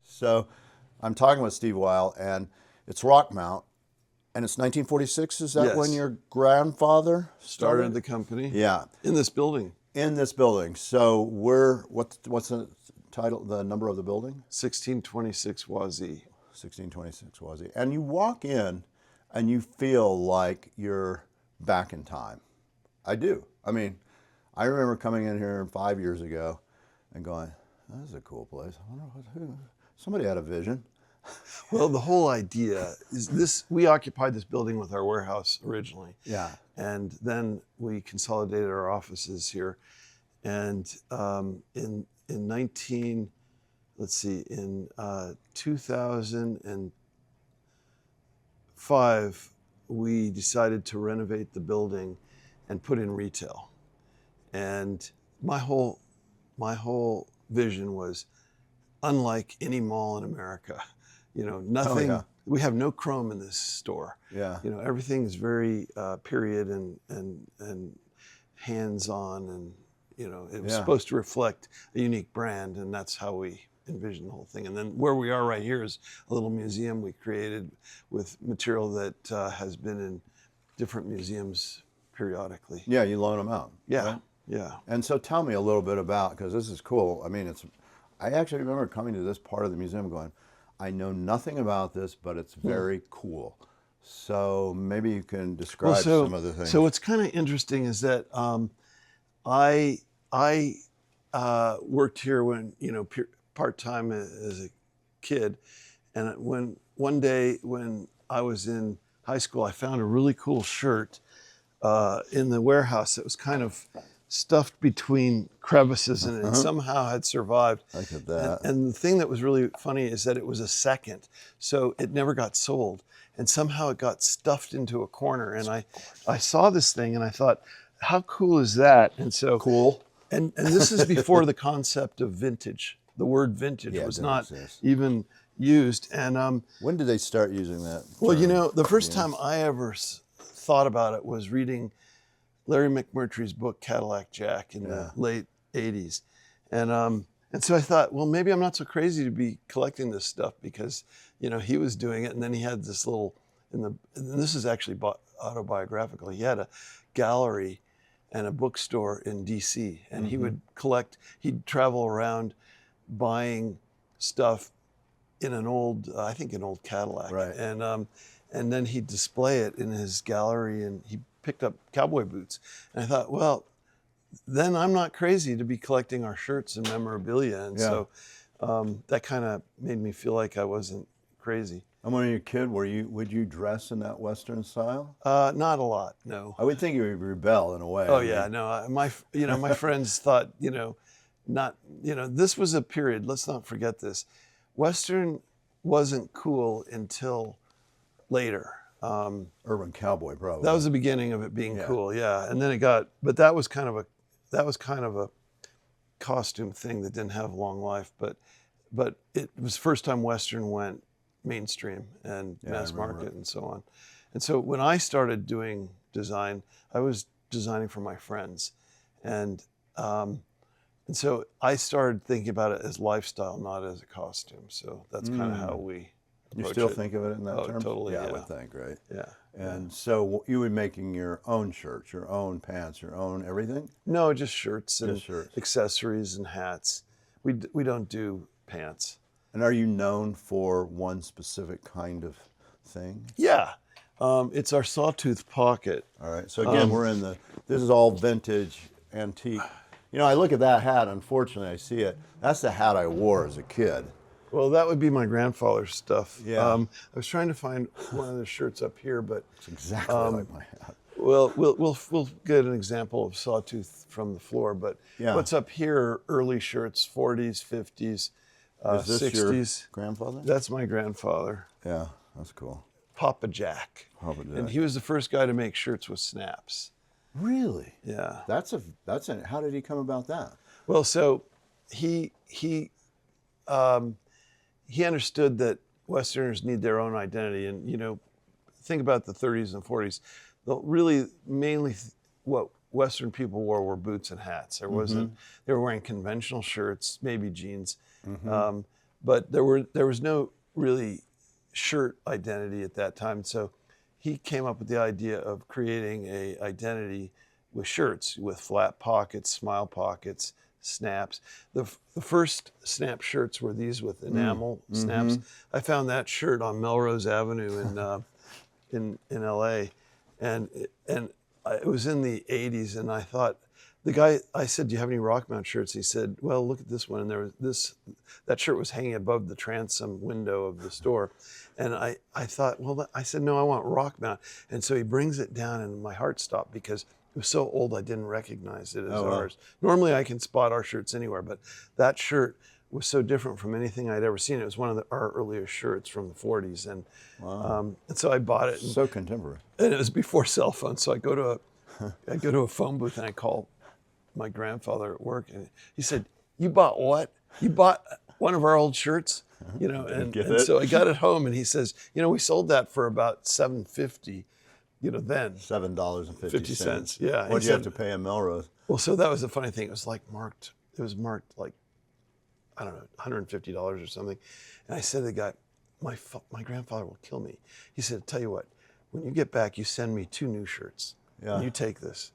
So I'm talking with Steve Weil, and it's Rockmount, and it's 1946. Is that Yes. when your grandfather Started the company. Yeah, In this building. in this building. So what's the title, the number of the building? 1626 Wazee. 1626 was he? And you walk in, and you feel like you're back in time. I do. I mean, I remember coming in here 5 years ago, and going, "This is a cool place. I wonder who." Somebody had a vision. Well, the whole idea is this: we occupied this building with our warehouse originally. Yeah. And then we consolidated our offices here. And in 2005, we decided to renovate the building and put in retail. And my whole vision was unlike any mall in America. Nothing. Oh, yeah. We have no chrome in this store. Yeah. Everything is very period and hands-on, and it was supposed to reflect a unique brand, and that's how we envisioned the whole thing. And then where we are right here is a little museum we created with material that has been in different museums periodically. Yeah, you loan them out. Yeah, right? yeah. And so tell me a little bit about, because this is cool. I mean, I actually remember coming to this part of the museum going, I know nothing about this, but it's very cool. So maybe you can describe some of the things. So what's kind of interesting is that I worked here when part-time as a kid, and one day when I was in high school, I found a really cool shirt in the warehouse that was kind of stuffed between crevices, and it somehow had survived. Look at that. And the thing that was really funny is that it was a second, so it never got sold. And somehow it got stuffed into a corner. And I saw this thing and I thought, how cool is that? And so Cool. And this is before the concept of vintage. The word vintage was not even used. And when did they start using that? well, the first time I ever thought about it was reading Larry McMurtry's book Cadillac Jack in the late 80s. And so I thought, well, maybe I'm not so crazy to be collecting this stuff, because he was doing it, and then he had this little and this is actually autobiographical. He had a gallery and a bookstore in DC, and he would he'd travel around buying stuff in an old Cadillac, right? And then he'd display it in his gallery, and he picked up cowboy boots. And I thought, well, then I'm not crazy to be collecting our shirts and memorabilia. And so that kind of made me feel like I wasn't crazy. And when you were a kid, would you dress in that Western style? Not a lot, no. I would think you would rebel in a way. Oh yeah, no. My friends thought, this was a period. Let's not forget this. Western wasn't cool until later. Urban cowboy, probably. That was the beginning of it being cool, yeah. And then but that was kind of a costume thing that didn't have a long life. But it was the first time Western went mainstream and mass market and so on. And so when I started doing design, I was designing for my friends, and so I started thinking about it as lifestyle, not as a costume. So that's kind of how we. You still think of it in that term? Totally. Yeah, I would think, right? Yeah. And so you were making your own shirts, your own pants, your own everything? No, just shirts and accessories and hats. We don't do pants. And are you known for one specific kind of thing? Yeah. It's our sawtooth pocket. All right. So again, this is all vintage, antique. I look at that hat, unfortunately, I see it. That's the hat I wore as a kid. Well, that would be my grandfather's stuff. Yeah. I was trying to find one of the shirts up here, but it's exactly like my hat. Well, we'll get an example of sawtooth from the floor, but what's up here are early shirts, 40s, 50s, Is this 60s. Your grandfather? That's my grandfather. Yeah, that's cool. Papa Jack. And he was the first guy to make shirts with snaps. Really? Yeah. How did he come about that? Well, so he understood that Westerners need their own identity, and think about the 30s and 40s. Mainly what Western people wore were boots and hats. They were wearing conventional shirts, maybe jeans, but there was no really shirt identity at that time. So he came up with the idea of creating a identity with shirts, with flat pockets, smile pockets, snaps. The first snap shirts were these with enamel snaps. I found that shirt on Melrose Avenue in LA, and it was in the 80s, and I thought, I said, do you have any Rockmount shirts? He said, well, look at this one. And there was that shirt was hanging above the transom window of the store. And I thought, well, I said, no, I want Rockmount. And so he brings it down, and my heart stopped because it was so old I didn't recognize it as ours. Normally I can spot our shirts anywhere, but that shirt was so different from anything I'd ever seen. It was one of our earliest shirts from the 40s. And, and so I bought it. So contemporary. And it was before cell phones. So I go to a phone booth and I call my grandfather at work, and he said, you bought what? You bought one of our old shirts? You know, and so I got it home, and he says, you know, we sold that for about $7.50, you know, then. $7.50. Yeah. What did you have to pay in Melrose? Well, so that was the funny thing. It was marked like, I don't know, $150 or something. And I said to the guy, my grandfather will kill me. He said, tell you what, when you get back, you send me 2 new shirts. Yeah. And you take this.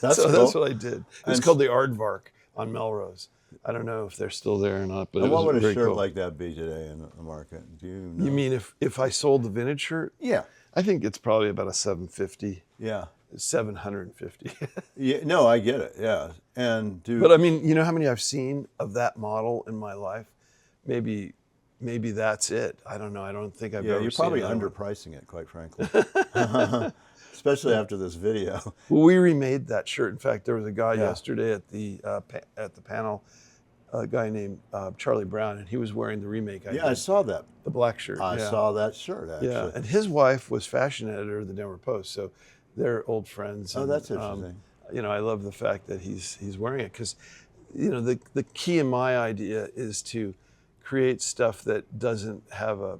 That's so cool. That's what I did. It's called the Aardvark on Melrose. I don't know if they're still there or not, but what would a shirt cool. like that be today in the market? Do you know? You mean if I sold the vintage shirt? Yeah. I think it's probably about a $750. Yeah. $750. Yeah. No, I get it. Yeah. But I mean, you know how many I've seen of that model in my life? Maybe that's it. I don't know. I don't think I've ever seen it. You're probably underpricing it, quite frankly. Especially after this video. Well, we remade that shirt. In fact, there was a guy yesterday at the panel, a guy named Charlie Brown, and he was wearing the remake. I saw that. The black shirt. I saw that shirt, actually. Yeah, and his wife was fashion editor of the Denver Post, so they're old friends. Oh, that's interesting. You know, I love the fact that he's wearing it because, you know, the key in my idea is to create stuff that doesn't have a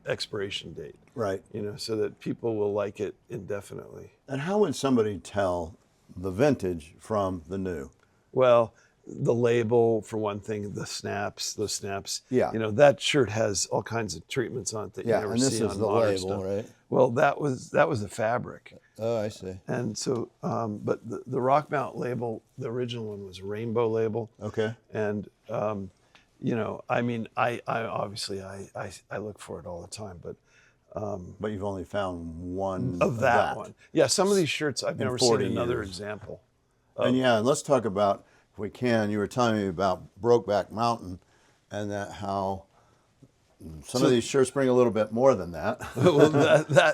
expiration date. Right. You know, so that people will like it indefinitely. And how would somebody tell the vintage from the new? Well, the label, for one thing, those snaps. Yeah. You know, that shirt has all kinds of treatments on it that you never see on modern stuff. Right? Well, that was the fabric. Oh, I see. And so, but the Rockmount label, the original one was a rainbow label. Okay. And, you know, I mean, I obviously look for it all the time, but you've only found one of that one. Yeah, some of these shirts I've never seen another example. And let's talk about, if we can, you were telling me about Brokeback Mountain, and that how some of these shirts bring a little bit more than that. Well,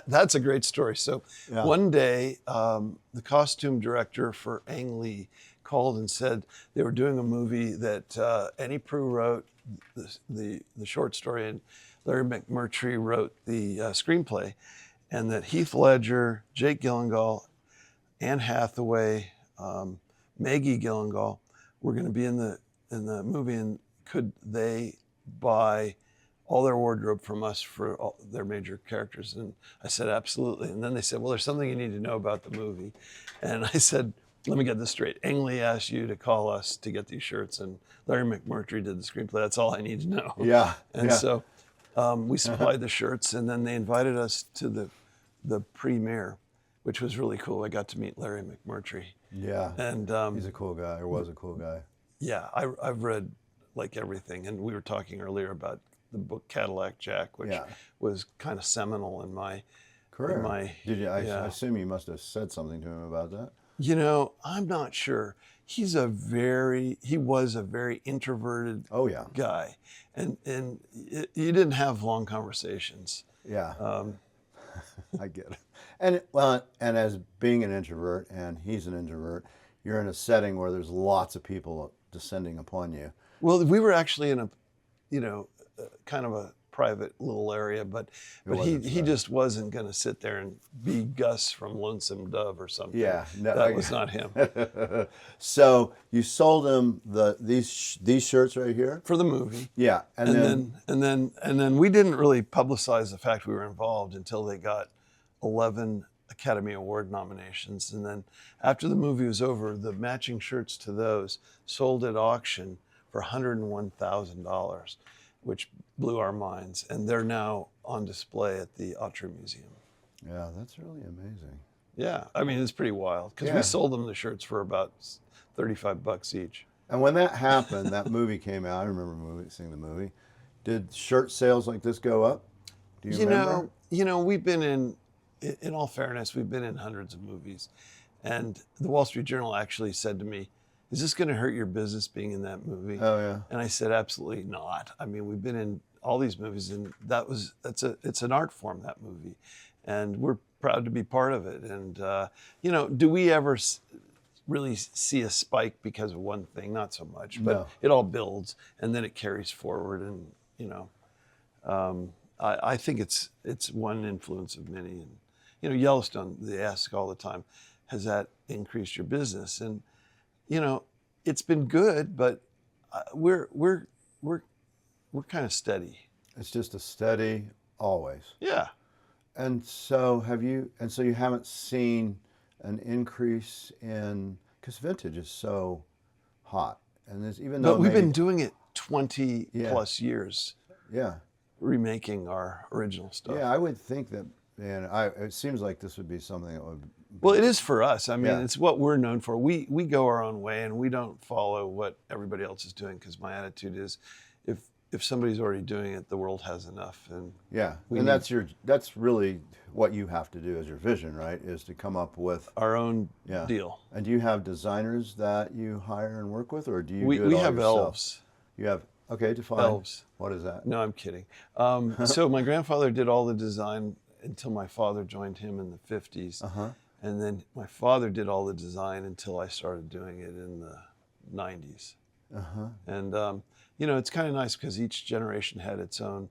that's a great story. So one day, the costume director for Ang Lee called and said they were doing a movie that Annie Proulx wrote the short story, and Larry McMurtry wrote the screenplay, and that Heath Ledger, Jake Gyllenhaal, Anne Hathaway, Maggie Gyllenhaal were going to be in the movie, and could they buy all their wardrobe from us for all their major characters? And I said, absolutely. And then they said, well, there's something you need to know about the movie. And I said, let me get this straight. Ang Lee asked you to call us to get these shirts, and Larry McMurtry did the screenplay. That's all I need to know. Yeah. And so we supplied the shirts, and then they invited us to the premiere, which was really cool. I got to meet Larry McMurtry. Yeah. And he's a cool guy, or was a cool guy. Yeah, I've read like everything, and we were talking earlier about the book Cadillac Jack, which was kind of seminal in my career. Did you? I assume you must have said something to him about that. You know, I'm not sure. He was a very introverted guy, and you didn't have long conversations. Yeah, I get it. And and as being an introvert, and he's an introvert, you're in a setting where there's lots of people descending upon you. Well, we were actually in a, kind of a private little area, but he just wasn't going to sit there and be Gus from Lonesome Dove or something. Yeah, no, that was not him. So you sold him these shirts right here for the movie. Yeah, and then we didn't really publicize the fact we were involved until they got 11 Academy Award nominations, and then after the movie was over, the matching shirts to those sold at auction for $101,000. which blew our minds. And they're now on display at the Autry Museum. Yeah, that's really amazing. Yeah, I mean, it's pretty wild because we sold them the shirts for about $35 each. And when that happened, that movie came out. I remember seeing the movie. Did shirt sales like this go up? Do you remember? We've been in all fairness, we've been in hundreds of movies. And the Wall Street Journal actually said to me, is this going to hurt your business being in that movie? Oh, yeah. And I said, absolutely not. I mean, we've been in all these movies, and it's an art form, that movie. And we're proud to be part of it. And, do we ever really see a spike because of one thing? Not so much, but it all builds and then it carries forward. And, I think it's one influence of many. And, Yellowstone, they ask all the time, has that increased your business? And, it's been good, but we're kind of steady. It's just a steady, always. Yeah. And so you haven't seen an increase in, because vintage is so hot, and but we've been doing it 20 plus years. Yeah. Remaking our original stuff. Yeah, I would think that. Man, it seems like this would be something that would. Well, it is for us. I mean, it's what we're known for. We go our own way, and we don't follow what everybody else is doing. Because my attitude is, if somebody's already doing it, the world has enough. And that's really what you have to do as your vision, right? Is to come up with our own deal. And do you have designers that you hire and work with, or do you do it all we have yourself? elves. You have define elves. What is that? No, I'm kidding. So my grandfather did all the design until my father joined him in the 50s. And then my father did all the design until I started doing it in the 90s. And, it's kind of nice because each generation had its own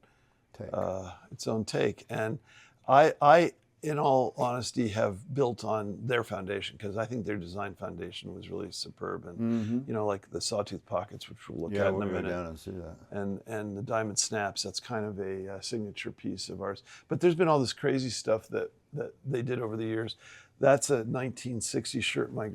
take. And I, in all honesty, have built on their foundation because I think their design foundation was really superb. And, like the sawtooth pockets, which we'll look at in a minute. Go down and see that. And the diamond snaps, that's kind of a signature piece of ours. But there's been all this crazy stuff that they did over the years. That's a 1960 shirt my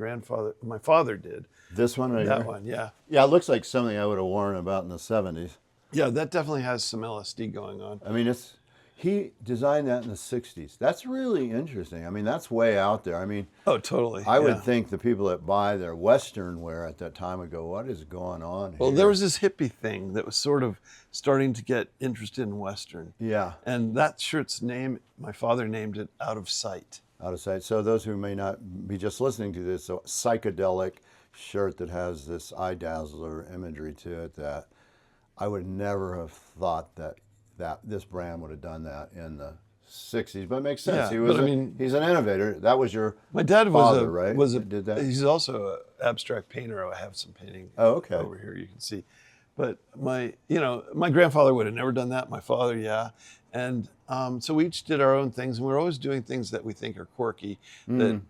father did. This one right here? That one, yeah. Yeah, it looks like something I would have worn about in the 70s. Yeah, that definitely has some LSD going on. I mean, he designed that in the 60s. That's really interesting. I mean, that's way out there. I mean, oh, totally. I would think the people that buy their Western wear at that time would go, what is going on here? Well, there was this hippie thing that was sort of starting to get interested in Western. Yeah. And that shirt's name, my father named it Out of Sight. Out of Sight. So those who may not be just listening to this, a psychedelic shirt that has this eye dazzler imagery to it that I would never have thought that this brand would have done that in the 60s, but it makes sense. Yeah, he's an innovator. That was your my dad father, right? Did that? He's also an abstract painter. I have some painting over here you can see. But my grandfather would have never done that. My father, yeah. And so we each did our own things, and we're always doing things that we think are quirky, that,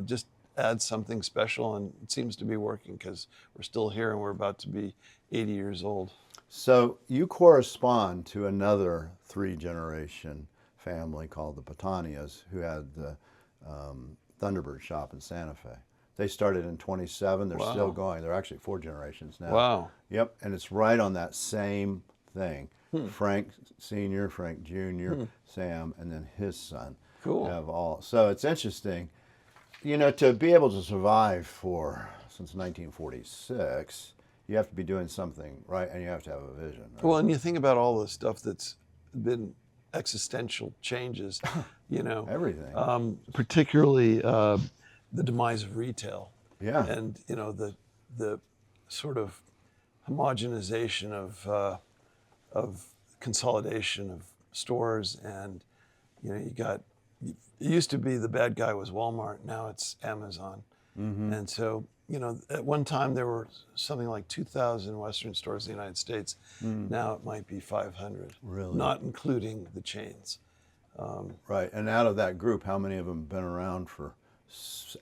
just add something special, and it seems to be working because we're still here and we're about to be 80 years old. So you correspond to another 3-generation family called the Patanias, who had the Thunderbird shop in Santa Fe. They started in 27. They're still going. They're actually 4 generations now. Wow. Yep, and it's right on that same thing. Frank Sr., Frank Jr., Sam, and then his son. Cool. So it's interesting, to be able to survive since 1946, you have to be doing something right, and you have to have a vision. Right? Well, and you think about all the stuff that's been existential changes, everything. Particularly the demise of retail. Yeah. And the sort of homogenization of consolidation of stores, and it used to be the bad guy was Walmart, now it's Amazon. And so at one time there were something like 2,000 Western stores in the United States. Now it might be 500. Really? Not including the chains. Right, and out of that group, how many of them have been around for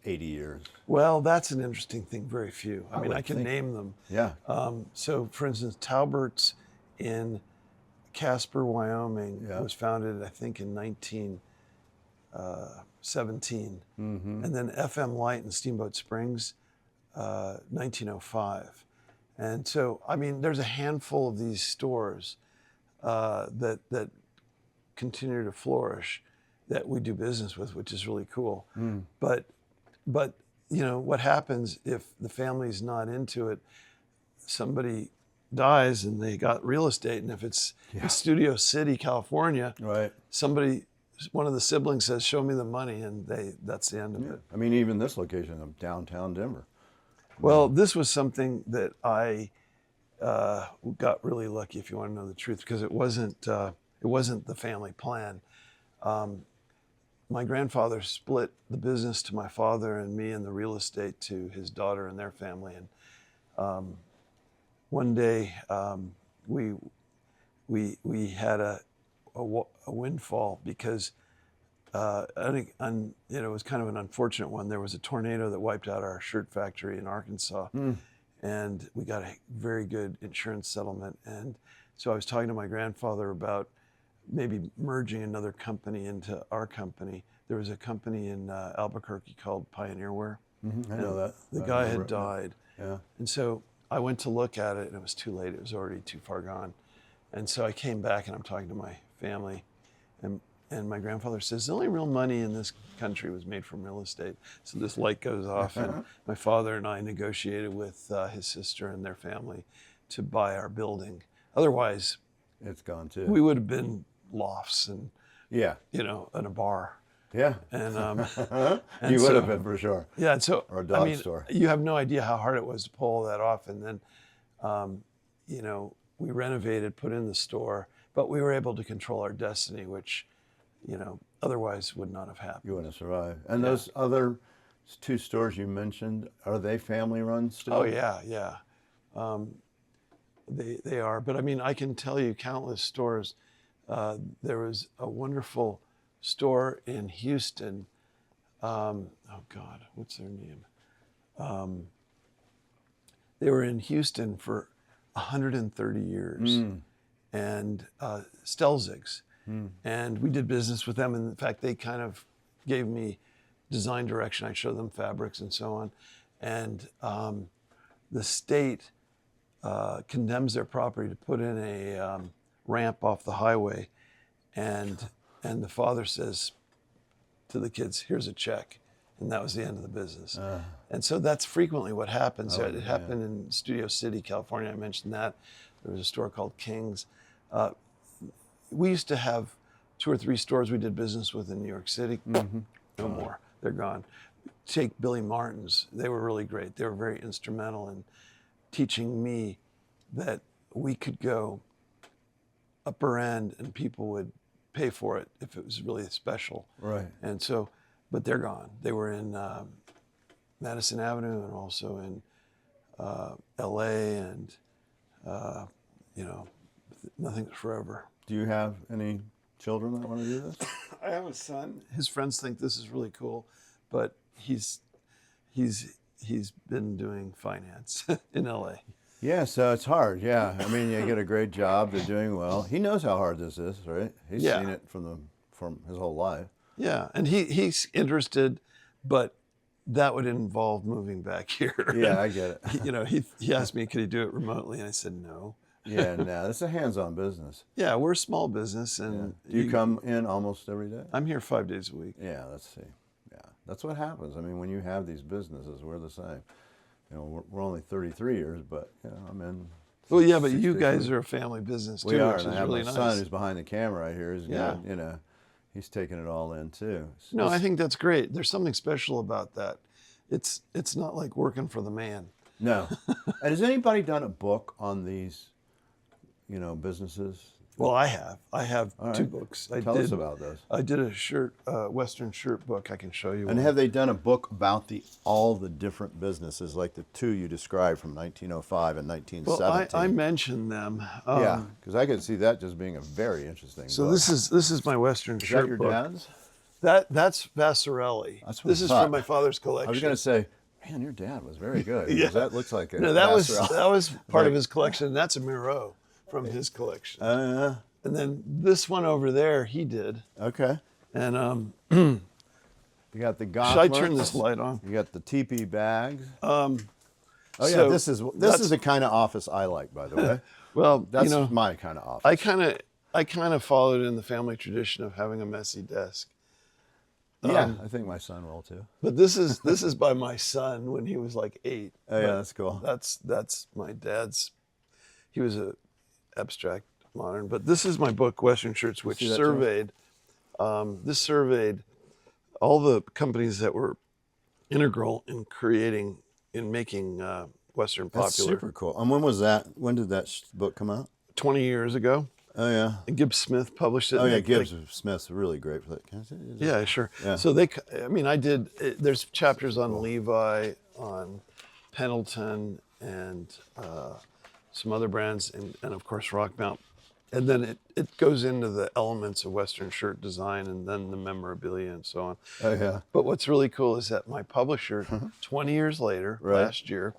80 years? Well, that's an interesting thing. Very few. I can name them. Yeah. So, for instance, Talbert's in Casper, Wyoming was founded, I think, in 1917. And then FM Light in Steamboat Springs, 1905. And so, there's a handful of these stores that continue to flourish that we do business with, which is really cool. But what happens if the family's not into it? Somebody dies and they got real estate, and if it's in Studio City, California, Right. one of the siblings says, "Show me the money," and that's the end of it. I mean, even this location of downtown Denver. Well, this was something that I got really lucky, if you want to know the truth, because it wasn't the family plan. My grandfather split the business to my father and me, and the real estate to his daughter and their family. And one day we had a windfall because I think it was kind of an unfortunate one. There was a tornado that wiped out our shirt factory in Arkansas, and we got a very good insurance settlement. And so I was talking to my grandfather about maybe merging another company into our company. There was a company in Albuquerque called Pioneer Wear. I know that. The guy had died. Yeah. And so I went to look at it, and it was too late. It was already too far gone. And so I came back, and I'm talking to my family, and my grandfather says, the only real money in this country was made from real estate. So this light goes off, and my father and I negotiated with his sister and their family to buy our building. Otherwise, It's gone too. we would have been lofts and, Yeah. in a bar. Yeah. And, You would have been for sure. Yeah, and so Or a dog store. you have no idea how hard it was to pull that off. And then, we renovated, put in the store, but we were able to control our destiny, which, otherwise would not have happened. You wouldn't have survived. And those other two stores you mentioned, are they family run still? Oh yeah. They are, but I mean, I can tell you countless stores. There was a wonderful store in Houston. Oh God, what's their name? They were in Houston for 130 years, and Stelzig's, and we did business with them. And in fact, they kind of gave me design direction. I showed them fabrics and so on, and the state condemns their property to put in a ramp off the highway, and the father says to the kids, "Here's a check," and that was the end of the business. And so that's frequently what happens. It happened in Studio City, California. I mentioned that. There was a store called King's. We used to have 2 or 3 stores we did business with in New York City. No more. They're gone. Take Billy Martin's. They were really great. They were very instrumental in teaching me that we could go upper end and people would pay for it if it was really special. Right. And so, but they're gone. They were in Madison Avenue and also in LA, and nothing's forever. Do you have any children that want to do this? I have a son. His friends think this is really cool, but he's been doing finance in LA. Yeah, so it's hard. Yeah, I mean, you get a great job. They're doing well. He knows how hard this is, right? He's seen it from his whole life. Yeah, and he's interested, but that would involve moving back here. Yeah, I get it. He asked me, could he do it remotely? And I said no. Yeah, no, it's a hands-on business. Yeah, we're a small business, and Do you come in almost every day? I'm here 5 days a week. Yeah, let's see. Yeah, that's what happens. I mean, when you have these businesses, we're the same. We're only 33 years, but I'm in. Well, yeah, but 6 you days guys a week. are a family business too, We are, which and is I have really my nice. son who's behind the camera right here. He's Yeah. he's taking it all in too. No, I think that's great. There's something special about that. It's not like working for the man. No. And has anybody done a book on these, businesses? Well, I have All 2 right. books. Tell us about those. I did a Western shirt book. I can show you. And one. have they done a book about all the different businesses, like the 2 you described from 1905 and 1917? Well, I mentioned them. Yeah, because I could see that just being a very interesting So book. this is my Western Is shirt that your book. dad's? That's Vassarelli. That's what This I is thought. from my father's collection. I was going to say, man, your dad was very good. Yeah. 'Cause that looks like a No, that Vassarelli. was part of Right. his collection. That's a Miro from his collection. Uh, And then this one over there, he did. okay. And You got the should gauntlets. I turn this light on? You got the teepee bags. Oh Yeah, this is the kind of office I like, by the way. Well, That's my kind of office. I kind of I kind of followed in the family tradition of having a messy desk. Yeah, I think my son will too. But this is by my son when he was like 8. Oh yeah, that's cool. That's my dad's. He was a abstract modern. But this is my book, Western Shirts, which surveyed. This surveyed all the companies that were integral in making Western popular. That's super cool. And when was that? When did that book come out? 20 years ago. Oh yeah. And Gibbs Smith published it. Oh yeah, Gibbs Smith's really great for that. Can I say it? Yeah, sure. Yeah. So there's chapters on Levi, on Pendleton, and some other brands, and of course Rockmount. And then it goes into the elements of Western shirt design and then the memorabilia and so on. Oh yeah. But what's really cool is that my publisher, 20 years later, last year,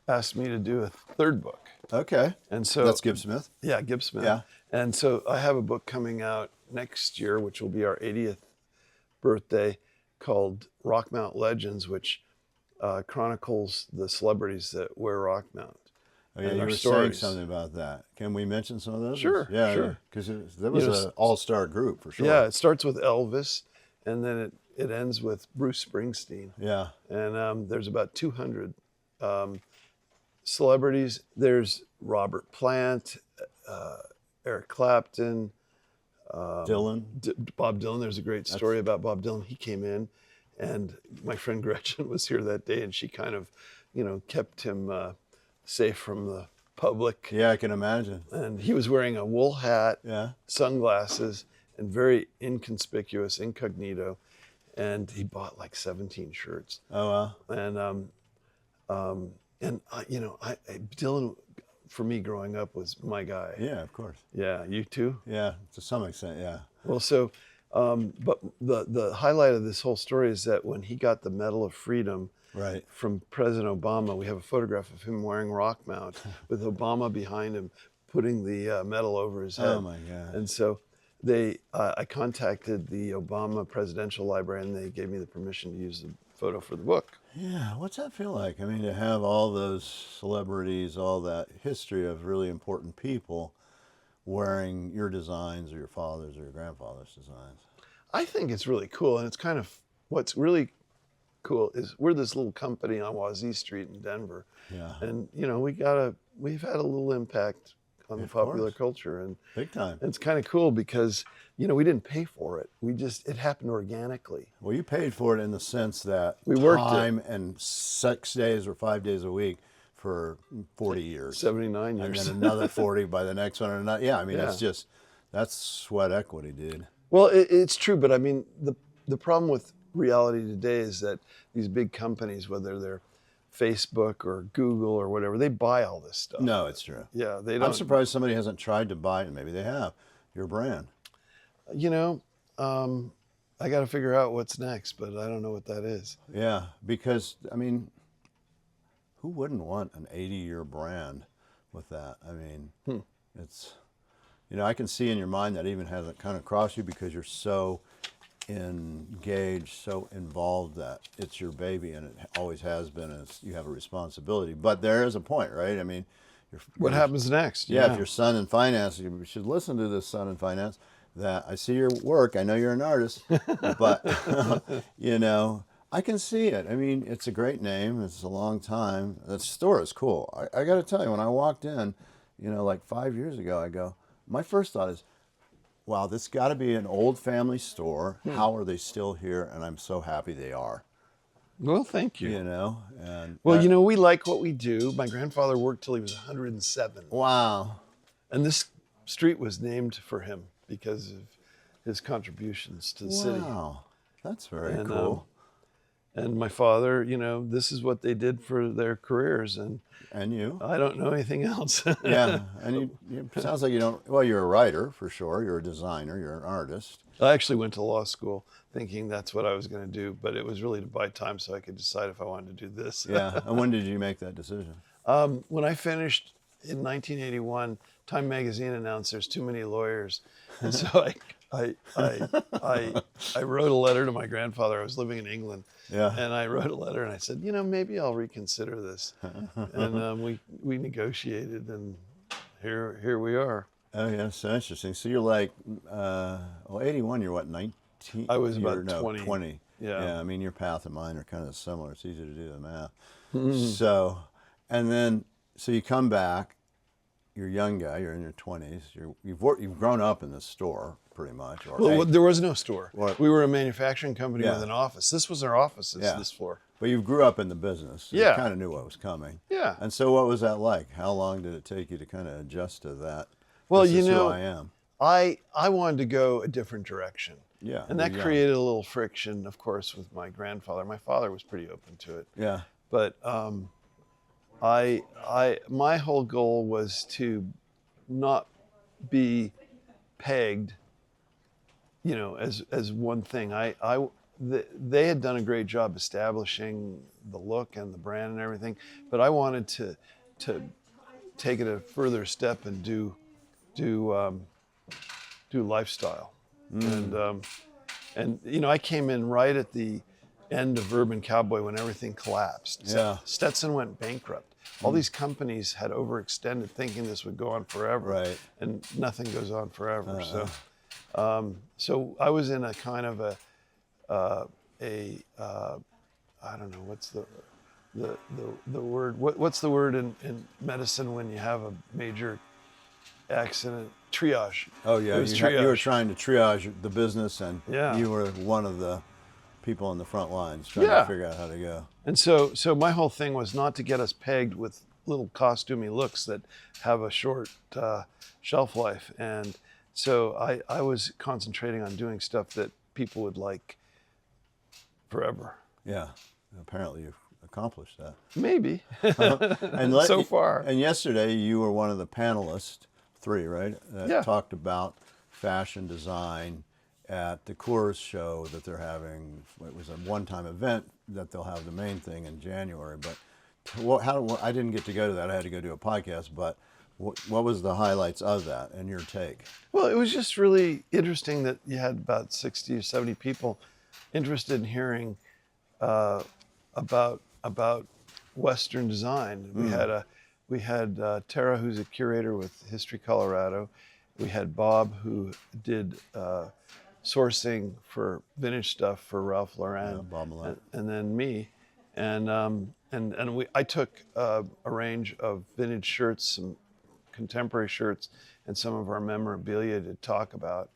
asked me to do a third book. Okay. And so that's Gibbs Smith? Yeah, Gibbs Smith. Yeah. And so I have a book coming out next year, which will be our 80th birthday, called Rockmount Legends, which chronicles the celebrities that wear Rockmount. Oh, yeah, you were saying something about that. Can we mention some of those? Sure, yeah, sure. Because there was an all-star group for sure. Yeah, it starts with Elvis, and then it ends with Bruce Springsteen. Yeah. And there's about 200 celebrities. There's Robert Plant, Eric Clapton, Dylan. Bob Dylan. There's a great story about Bob Dylan. He came in, and my friend Gretchen was here that day, and she kind of, kept him safe from the public. Yeah, I can imagine. And he was wearing a wool hat, yeah, sunglasses, and very inconspicuous, incognito. And he bought like 17 shirts. Oh wow. And Dylan, for me growing up, was my guy. Yeah, of course. Yeah, you too? Yeah, to some extent, yeah. Well, so, but the highlight of this whole story is that when he got the Medal of Freedom from President Obama, we have a photograph of him wearing Rockmount with Obama behind him, putting the medal over his head. Oh my God. And so I contacted the Obama Presidential Library, and they gave me the permission to use the photo for the book. Yeah, what's that feel like? I mean, to have all those celebrities, all that history of really important people wearing your designs or your father's or your grandfather's designs. I think it's really cool, and it's kind of what's really cool is we're this little company on Wazee Street in Denver. Yeah. And we've had a little impact on the popular culture, and big time. It's kind of cool because we didn't pay for it. It happened organically. Well, you paid for it in the sense that we worked time and 6 days or 5 days a week for 40 years. 79 years. And then another 40 by the next one. And yeah, I mean, that's sweat equity, dude. Well, it's true, but I mean, the problem with reality today is that these big companies, whether they're Facebook or Google or whatever, they buy all this stuff. No, it's true. Yeah, they don't. I'm surprised somebody hasn't tried to buy it. Maybe they have. Your brand. I got to figure out what's next, but I don't know what that is. Yeah, because, I mean, who wouldn't want an 80-year brand with that? I mean, it's, I can see in your mind that even hasn't kind of crossed you because you're so engaged, so involved that it's your baby, and it always has been, and you have a responsibility. But there is a point, right? I mean, what happans next? Yeah, if your son in finance, you should listen to this son in finance, that I see your work, I know you're an artist, but, I can see it. I mean, it's a great name, it's a long time. The store is cool. I got to tell you, when I walked in, like 5 years ago, my first thought is, wow, this got to be an old family store. How are they still here? And I'm so happy they are. Well, thank you. And we like what we do. My grandfather worked till he was 107. Wow. And this street was named for him because of his contributions to the city. Wow, that's very cool. And my father, this is what they did for their careers, and you? I don't know anything else. Yeah, and it sounds like you don't. Well, you're a writer for sure. You're a designer. You're an artist. I actually went to law school thinking that's what I was going to do, but it was really to buy time so I could decide if I wanted to do this. Yeah, and when did you make that decision? When I finished in 1981, Time Magazine announced there's too many lawyers, and so I wrote a letter to my grandfather. I was living in England. Yeah. And I wrote a letter and I said, maybe I'll reconsider this. And we negotiated, and here we are. Oh, yeah, so interesting. So you're like, 81, you're what, 19? I was about No, 20. 20. Yeah. Yeah, I mean, your path and mine are kind of similar. It's easy to do the math. Mm-hmm. So, and then, so you come back, you're a young guy, you're in your 20s, you've grown up in this store pretty much. Or Well, there was no store. Or- We were a manufacturing company Yeah. with an office. This was our office, Yeah. this floor. But you grew up in the business. So Yeah. You kind of knew what was coming. Yeah. And so what was that like? How long did it take you to kind of adjust to that? Well, This you is know, who I am. I wanted to go a different direction. Yeah. And that you're young. created a little friction, of course, with my grandfather. My father was pretty open to it. Yeah. But my whole goal was to not be pegged, you know, as one thing. They had done a great job establishing the look and the brand and everything, but I wanted to take it a further step and do lifestyle. And you know, I came in right at the end of Urban Cowboy when everything collapsed. Yeah. Stetson went bankrupt. All these companies had overextended, thinking this would go on forever, Right. and nothing goes on forever. So I was in a kind of I don't know what's the word. What's the word in medicine when you have a major accident? Triage. Oh, yeah. It was You were triage. trying to triage the business, and Yeah. you were one of the people on the front lines trying Yeah. to figure out how to go. And so my whole thing was not to get us pegged with little costumey looks that have a short shelf life. And so I was concentrating on doing stuff that people would like forever. Yeah. Apparently you've accomplished that. Maybe. And So far. And yesterday you were one of the panelists, 3, right? That Yeah. talked about fashion design at the Coors show that they're having. It was a one-time event that they'll have the main thing in January. But I didn't get to go to that. I had to go do a podcast. But what was the highlights of that and your take? Well, it was just really interesting that you had about 60 or 70 people interested in hearing about Western design. We had Tara, who's a curator with History Colorado. We had Bob, who did sourcing for vintage stuff for Ralph Lauren. Yeah, Bob Millett. And then me, I took a range of vintage shirts, some contemporary shirts, and some of our memorabilia to talk about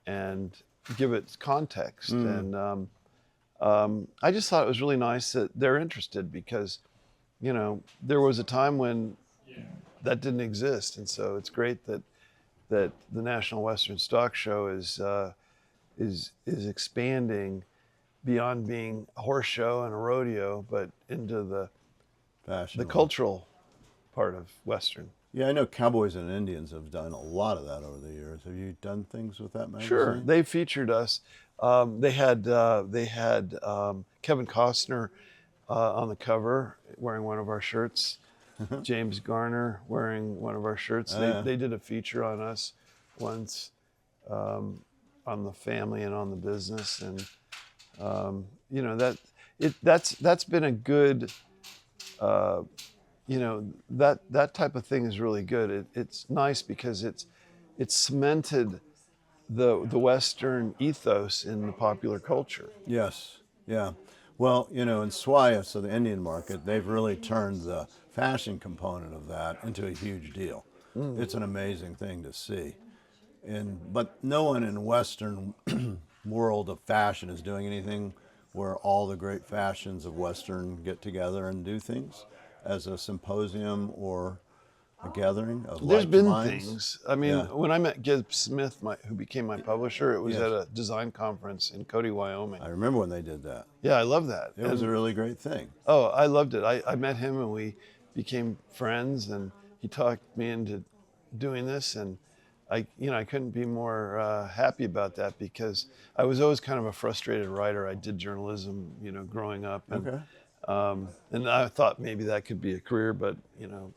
and give it context. And I just thought it was really nice that they're interested, because, you know, there was a time when that didn't exist, and so it's great that the National Western Stock Show is expanding beyond being a horse show and a rodeo, but into the Fashion. cultural part of Western. Yeah, I know Cowboys and Indians have done a lot of that over the years. Have you done things with that magazine? Sure, they featured us. They had Kevin Costner on the cover wearing one of our shirts. James Garner wearing one of our shirts. They did a feature on us once, on the family and on the business, and you know, that's been a good. You know, that type of thing is really good. It's nice because it's cemented the Western ethos in the popular culture. Yes, yeah. Well, you know, in Swaya, so the Indian market, they've really turned the fashion component of that into a huge deal. It's an amazing thing to see. But no one in the Western world of fashion is doing anything where all the great fashions of Western get together and do things as a symposium or a gathering of There's like been minds. things. I mean, Yeah. when I met Gibbs Smith, who became my publisher, it was Yes. at a design conference in Cody, Wyoming. I remember when they did that. Yeah, I love that. It was a really great thing. Oh, I loved it. I met him and we became friends, and he talked me into doing this, and I couldn't be more happy about that, because I was always kind of a frustrated writer. I did journalism, you know, growing up, and Okay. and I thought maybe that could be a career, but you know,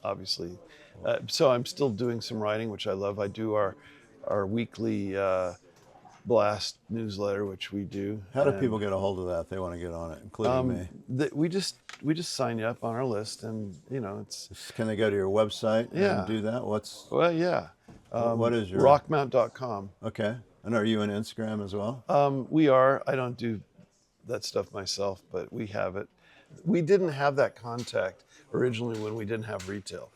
obviously, so I'm still doing some writing, which I love. I do our weekly blast newsletter, which we do. How do and, people get a hold of that if they want to get on it, including me? we just sign you up on our list, and you know, it's Can they go to your website Yeah. and do that? well, yeah. What is your Rockmount.com. Okay. And are you on Instagram as well? We are. I don't do that stuff myself, but we have it. We didn't have that contact originally when we didn't have retail.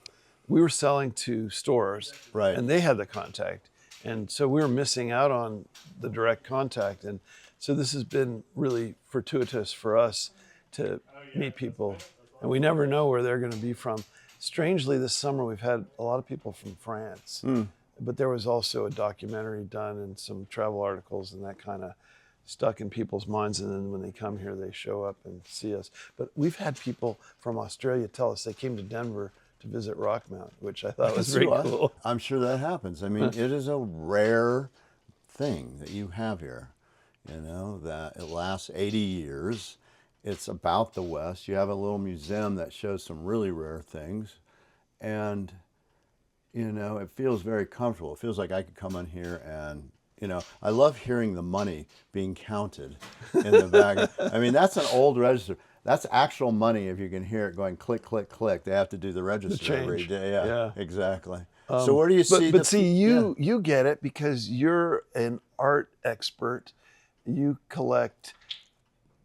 We were selling to stores, Right. and they had the contact. And so we were missing out on the direct contact. And so this has been really fortuitous for us to meet people. And we never know where they're going to be from. Strangely, this summer we've had a lot of people from France. But there was also a documentary done and some travel articles, and that kind of stuck in people's minds. And then when they come here, they show up and see us. But we've had people from Australia tell us they came to Denver to visit Rockmount, which I thought was very cool. I'm sure that happens. I mean, it is a rare thing that you have here, you know, that it lasts 80 years. It's about the West. You have a little museum that shows some really rare things. And, you know, it feels very comfortable. It feels like I could come in here and, you know, I love hearing the money being counted in the bag. I mean, that's an old register. That's actual money if you can hear it going click, click, click. They have to do the register every day. Yeah, exactly. So where do you see But see, you get it because you're an art expert. You collect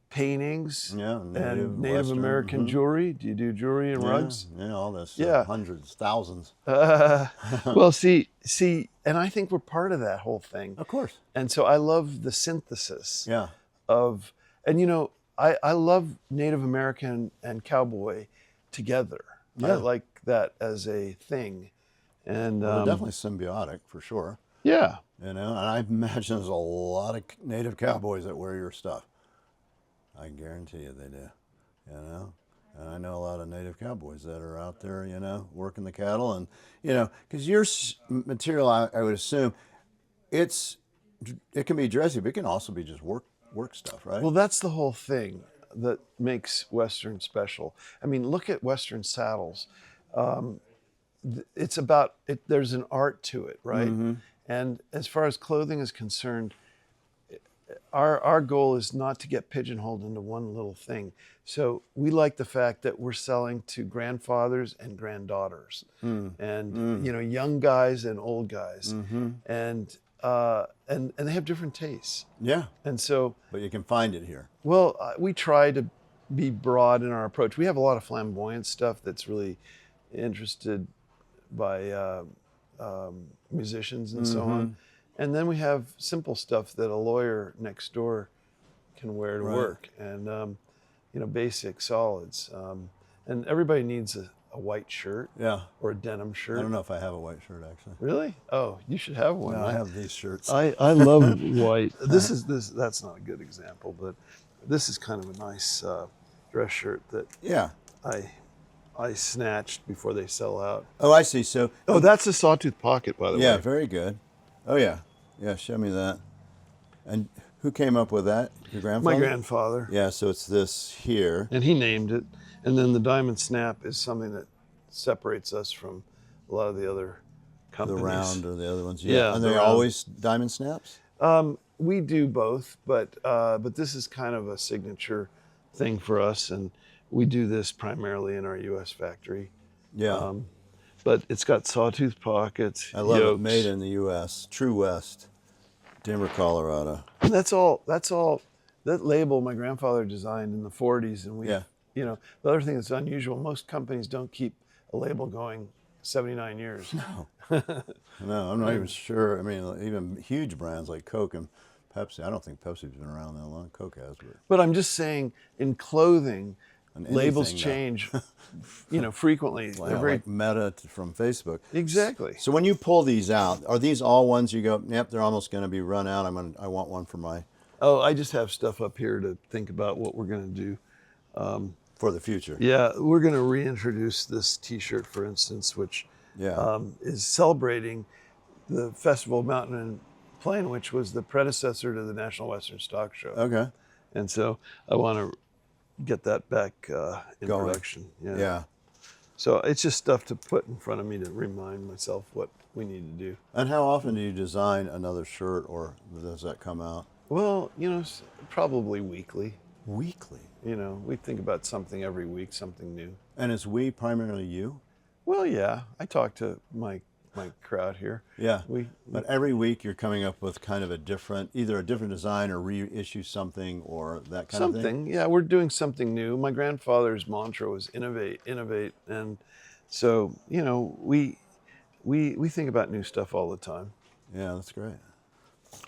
paintings and Native American jewelry. Do you do jewelry and rugs? Yeah, all this. Yeah. Hundreds, thousands. Well, see, and I think we're part of that whole thing. Of course. And so I love the synthesis Yeah. of, and you know, I love Native American and cowboy together. Yeah. I like that as a thing. And Well, they're definitely symbiotic for sure. yeah. You know, and I imagine there's a lot of native cowboys that wear your stuff. I guarantee you they do, you know. And I know a lot of native cowboys that are out there, you know, working the cattle. And, you know, because your material, I would assume, it can be dressy, but it can also be just work stuff, right? Well, that's the whole thing that makes Western special. I mean, look at Western saddles. It's about it. There's an art to it, right? Mm-hmm. And as far as clothing is concerned, our goal is not to get pigeonholed into one little thing. So we like the fact that we're selling to grandfathers and granddaughters, and you know, young guys and old guys, and they have different tastes. Yeah. And so, But you can find it here. well, we try to be broad in our approach. We have a lot of flamboyant stuff that's really interested by musicians and so on. And then we have simple stuff that a lawyer next door can wear to work, and you know, basic solids. And everybody needs a white shirt, or a denim shirt. I don't know if I have a white shirt actually. Really? Oh, you should have one. No, I have these shirts. I love white. That's not a good example, but this is kind of a nice dress shirt that I snatched before they sell out. Oh, I see. So that's a sawtooth pocket, by the way. yeah, very good. Oh yeah, show me that. And who came up with that? Your grandfather? My grandfather. Yeah, so it's this here. And he named it. And then the diamond snap is something that separates us from a lot of the other companies. The round or the other ones. Yeah, And the they're round. always diamond snaps? We do both, but this is kind of a signature thing for us, and we do this primarily in our U.S. factory. Yeah. But it's got sawtooth pockets. I love yokes. it. Made in the U.S. True West, Denver, Colorado. And that's all. That label my grandfather designed in the 40s, and we. Yeah. You know, the other thing that's unusual, most companies don't keep a label going 79 years. No. No, I'm not even sure. I mean, even huge brands like Coke and Pepsi. I don't think Pepsi's been around that long. Coke has, But I'm just saying, in clothing, labels anything, change, you know, frequently. Wow, They're very like Meta from Facebook. exactly. So when you pull these out, are these all ones you go, yep, they're almost going to be run out. I want one for my Oh, I just have stuff up here to think about what we're going to do. for the future. Yeah, we're going to reintroduce this T-shirt, for instance, which is celebrating the Festival of Mountain and Plain, which was the predecessor to the National Western Stock Show. Okay. And so I want to get that back in Going. production. Yeah. So it's just stuff to put in front of me to remind myself what we need to do. And how often do you design another shirt, or does that come out? Well, you know, probably weekly. Weekly. You know, we think about something every week, something new. And is we primarily you? Well, yeah, I talk to my my crowd here. Yeah. But every week you're coming up with kind of either a different design or reissue something or that kind of thing? Something, yeah, we're doing something new. My grandfather's mantra was innovate, innovate. And so, we think about new stuff all the time. Yeah, that's great.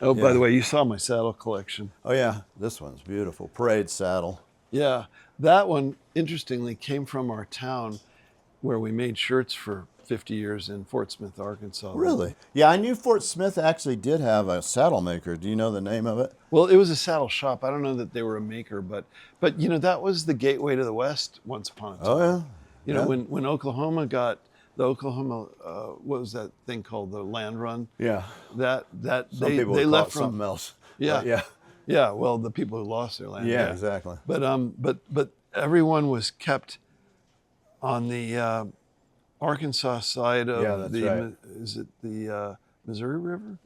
Oh, by the way, you saw my saddle collection. Oh, yeah. This one's beautiful. Parade saddle. Yeah. That one, interestingly, came from our town where we made shirts for 50 years in Fort Smith, Arkansas. Really? Yeah, I knew Fort Smith actually did have a saddle maker. Do you know the name of it? Well, it was a saddle shop. I don't know that they were a maker, but that was the gateway to the West once upon a time. Oh, yeah. When Oklahoma got the Oklahoma, what was that thing called, the land run? Yeah. That Some they people would call left it from something else. Yeah. But yeah. Yeah, well, the people who lost their land. Yeah, exactly. But everyone was kept on the Arkansas side of right. Is it the Missouri River?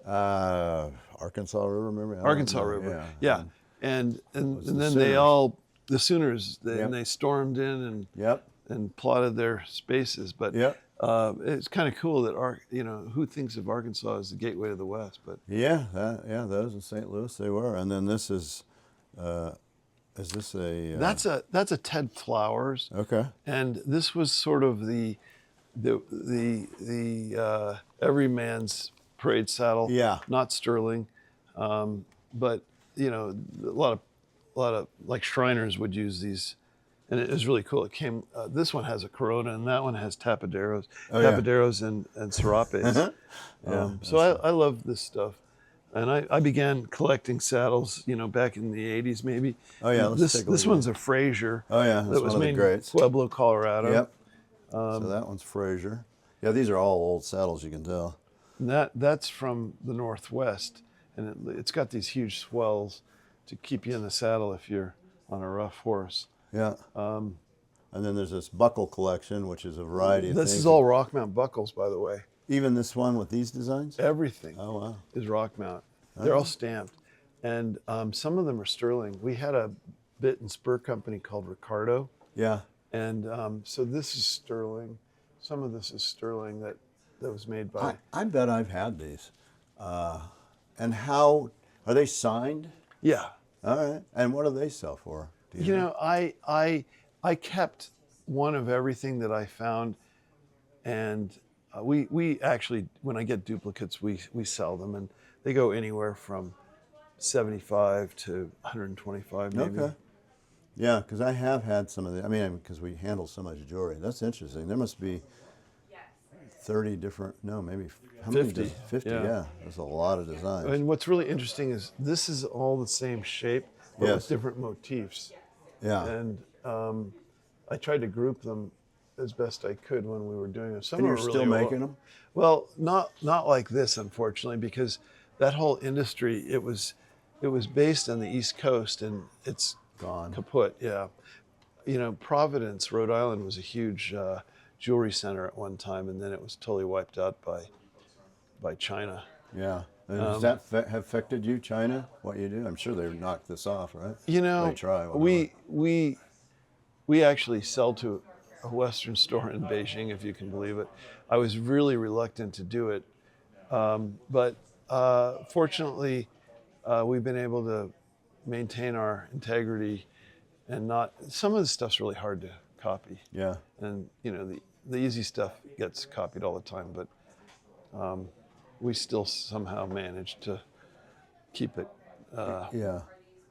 Arkansas River, remember? Arkansas River. Yeah. And then Sooners. the Sooners, they stormed in and plotted their spaces. But it's kind of cool that who thinks of Arkansas as the gateway to the West? But those in St. Louis they were. And then this is this a? That's a Ted Flowers. Okay. And this was sort of the everyman's parade saddle. Yeah. Not sterling, but a lot of like Shriners would use these, and it was really cool. It came. This one has a Corona, and that one has tapaderos, and serapes. So I love this stuff, and I began collecting saddles, back in the '80s maybe. Oh yeah, this one's a Frazier. Oh yeah, that was one of made the greats. in Pueblo, Colorado. Yep. So that one's Frazier. Yeah, these are all old saddles, you can tell. And that's from the Northwest, and it's got these huge swells to keep you in the saddle if you're on a rough horse. Yeah. And then there's this buckle collection, which is a variety of things. This is all Rockmount buckles, by the way. Even this one with these designs? Everything. Oh, wow. Is Rockmount. They're all stamped. And some of them are sterling. We had a bit and spur company called Ricardo. Yeah. And so this is sterling. Some of this is sterling that was made by... I bet I've had these. And how... Are they signed? Yeah. All right. And what do they sell for? I kept one of everything that I found, and we actually, when I get duplicates, we sell them, and they go anywhere from 75 to 125 maybe. Okay. Yeah, because I have had some of the, because we handle so much jewelry. That's interesting. There must be 30 different, no, maybe how 50. Many? 50, yeah. There's a lot of designs. And what's really interesting is this is all the same shape, but with different motifs. Yeah. And I tried to group them as best I could when we were doing them. Some And are you're really still making them? Well, not like this, unfortunately, because that whole industry, it was based on the East Coast, and it's Gone. kaput. Yeah. Providence, Rhode Island was a huge jewelry center at one time, and then it was totally wiped out by China. Yeah. And does that have affected you, China, what you do? I'm sure they've knocked this off, right? They try. We actually sell to a Western store in Beijing, if you can believe it. I was really reluctant to do it, but fortunately, we've been able to maintain our integrity, and not. Some of the stuff's really hard to copy. Yeah. And the easy stuff gets copied all the time, but we still somehow manage to keep it. Yeah.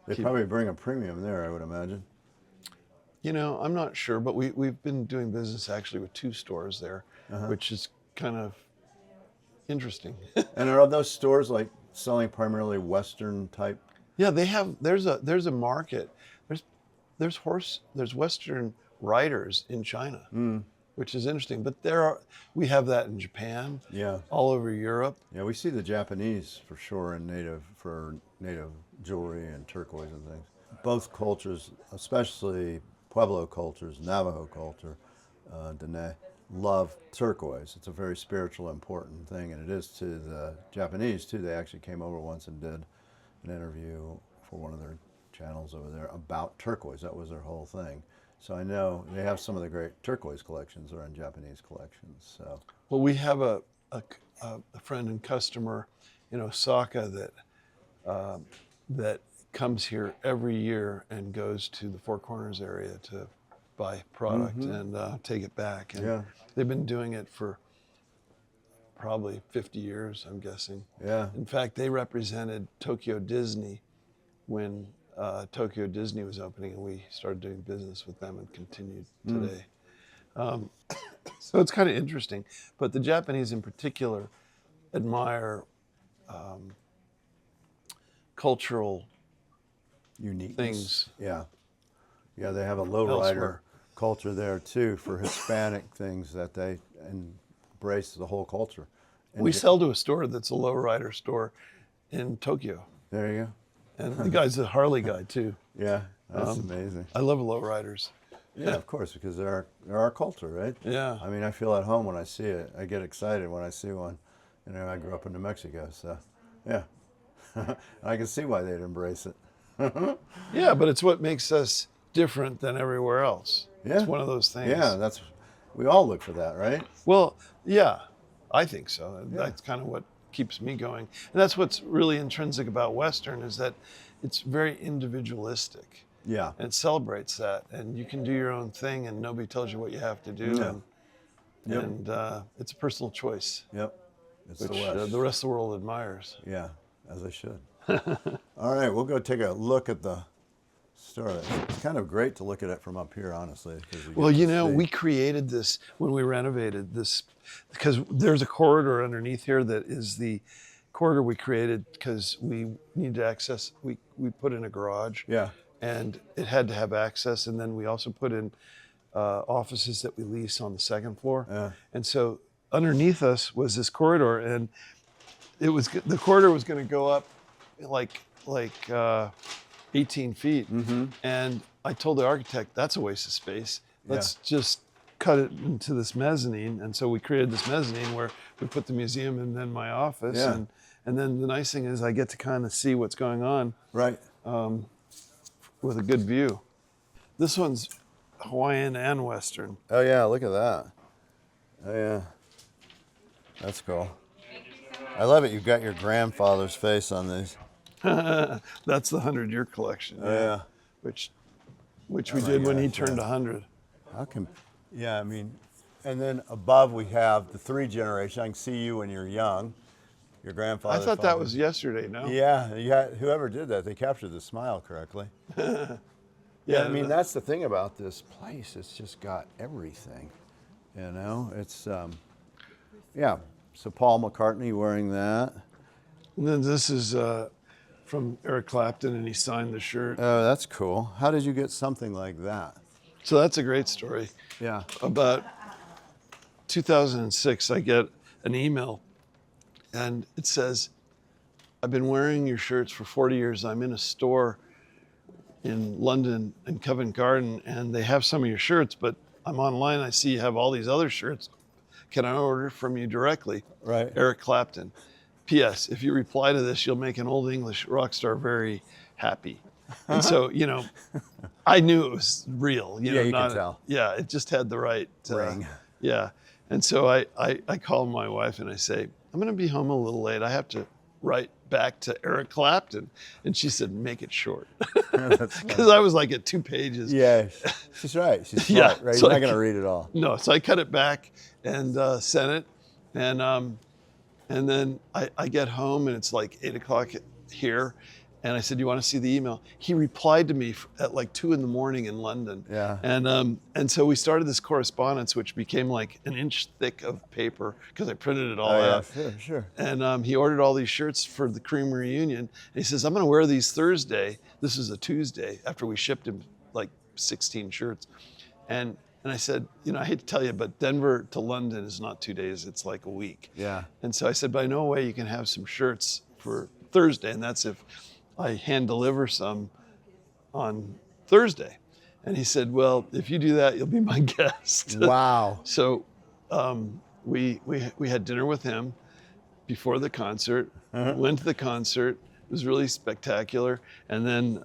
They probably bring a premium there, I would imagine. I'm not sure, but we've been doing business actually with 2 stores there, which is kind of interesting. And are those stores like selling primarily Western type? Yeah, they have. There's a market. There's Western riders in China, which is interesting. But we have that in Japan. Yeah. All over Europe. Yeah, we see the Japanese for sure in native jewelry and turquoise and things. Both cultures, especially Pueblo cultures, Navajo culture, Dene, love turquoise. It's a very spiritual, important thing, and it is to the Japanese too. They actually came over once and did an interview for one of their channels over there about turquoise. That was their whole thing. So I know they have some of the great turquoise collections are in Japanese collections. So. Well, we have a friend and customer in Osaka that comes here every year and goes to the Four Corners area to buy product and take it back. And they've been doing it for probably 50 years, I'm guessing. Yeah. In fact, they represented Tokyo Disney when Tokyo Disney was opening, and we started doing business with them and continued today. So it's kind of interesting. But the Japanese in particular admire cultural Unique things. Yeah. Yeah, they have a lowrider Elsewhere. culture there too for Hispanic things that they embrace the whole culture. And We sell to a store that's a lowrider store in Tokyo. There you go. And the guy's a Harley guy too. Yeah, that's amazing. I love lowriders. Yeah, of course, because they're our culture, right? Yeah. I mean, I feel at home when I see it. I get excited when I see one. I grew up in New Mexico, so yeah. I can see why they'd embrace it. Yeah, but it's what makes us different than everywhere else. Yeah. It's one of those things. Yeah, we all look for that, right? Well, yeah, I think so. That's kind of what keeps me going. And that's what's really intrinsic about Western is that it's very individualistic. Yeah. And it celebrates that. And you can do your own thing and nobody tells you what you have to do. Yeah. And it's a personal choice. Yep. It's Which the West. the rest of the world admires. Yeah, as I should. All right, we'll go take a look at the store. It's kind of great to look at it from up here, honestly. Well, we created this when we renovated this because there's a corridor underneath here that is the corridor we created because we need to access. We put in a garage. Yeah. And it had to have access, and then we also put in offices that we lease on the second floor. Yeah. And so underneath us was this corridor, and the corridor was going to go up like 18 feet. And I told the architect, that's a waste of space. Let's just cut it into this mezzanine. And so we created this mezzanine where we put the museum and then my office. Yeah. And then the nice thing is I get to kind of see what's going on. Right. With a good view. This one's Hawaiian and Western. Oh, yeah, look at that. Oh, yeah. That's cool. I love it. You've got your grandfather's face on these. That's the 100-year collection. Oh, yeah. Which we did when he turned 100. How can, yeah, I mean, and then above we have the 3 generations. I can see you when you're young. Your grandfather. I thought that was yesterday, no? Yeah, whoever did that, they captured the smile correctly. Yeah, I mean, that's the thing about this place. It's just got everything, It's, yeah. So Paul McCartney wearing that. And then this is from Eric Clapton, and he signed the shirt. Oh, that's cool. How did you get something like that? So that's a great story. Yeah. About 2006, I get an email, and it says, I've been wearing your shirts for 40 years. I'm in a store in London in Covent Garden, and they have some of your shirts, but I'm online. I see you have all these other shirts. Can I order from you directly? Right. Eric Clapton. P.S. If you reply to this, you'll make an old English rock star very happy. And so, I knew it was real. You could tell. Yeah, it just had the right ring. Yeah. And so I called my wife and I say, I'm going to be home a little late. I have to write back to Eric Clapton. And she said, make it short. Because I was like at 2 pages. Yeah, she's right. She's smart, right? So You're not going to read it all. No, so I cut it back and sent it. And then I get home and it's like 8 o'clock here. And I said, you want to see the email? He replied to me at like 2 a.m. in London. Yeah. And so we started this correspondence, which became like an inch thick of paper because I printed it all out. Yeah, sure. And he ordered all these shirts for the Cream Reunion. And he says, I'm going to wear these Thursday. This is a Tuesday after we shipped him like 16 shirts. And I said, I hate to tell you, but Denver to London is not 2 days. It's like a week. Yeah. And so I said, but I know a way you can have some shirts for Thursday. And that's if I hand deliver some on Thursday. And he said, well, if you do that, you'll be my guest. Wow. So we had dinner with him before the concert, went to the concert. It was really spectacular. And then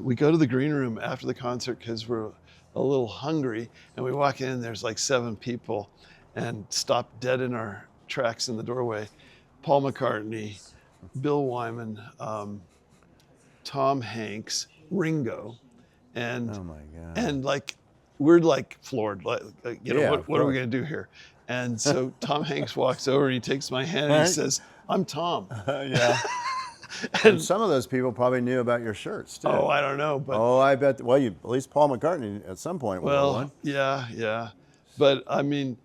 we go to the green room after the concert because we're a little hungry. And we walk in and there's like 7 people and stop dead in our tracks in the doorway. Paul McCartney, Bill Wyman, Tom Hanks, Ringo, and Oh my God. and like we're like floored, like you know, Yeah, what are we of going to do here? And so Tom Hanks walks over and he takes my hand and he Right. says, "I'm Tom." Yeah. And some of those people probably knew about your shirts too. Oh, I don't know, but Oh, I bet. Well, you at least Paul McCartney at some point wore well, one. yeah. But I mean,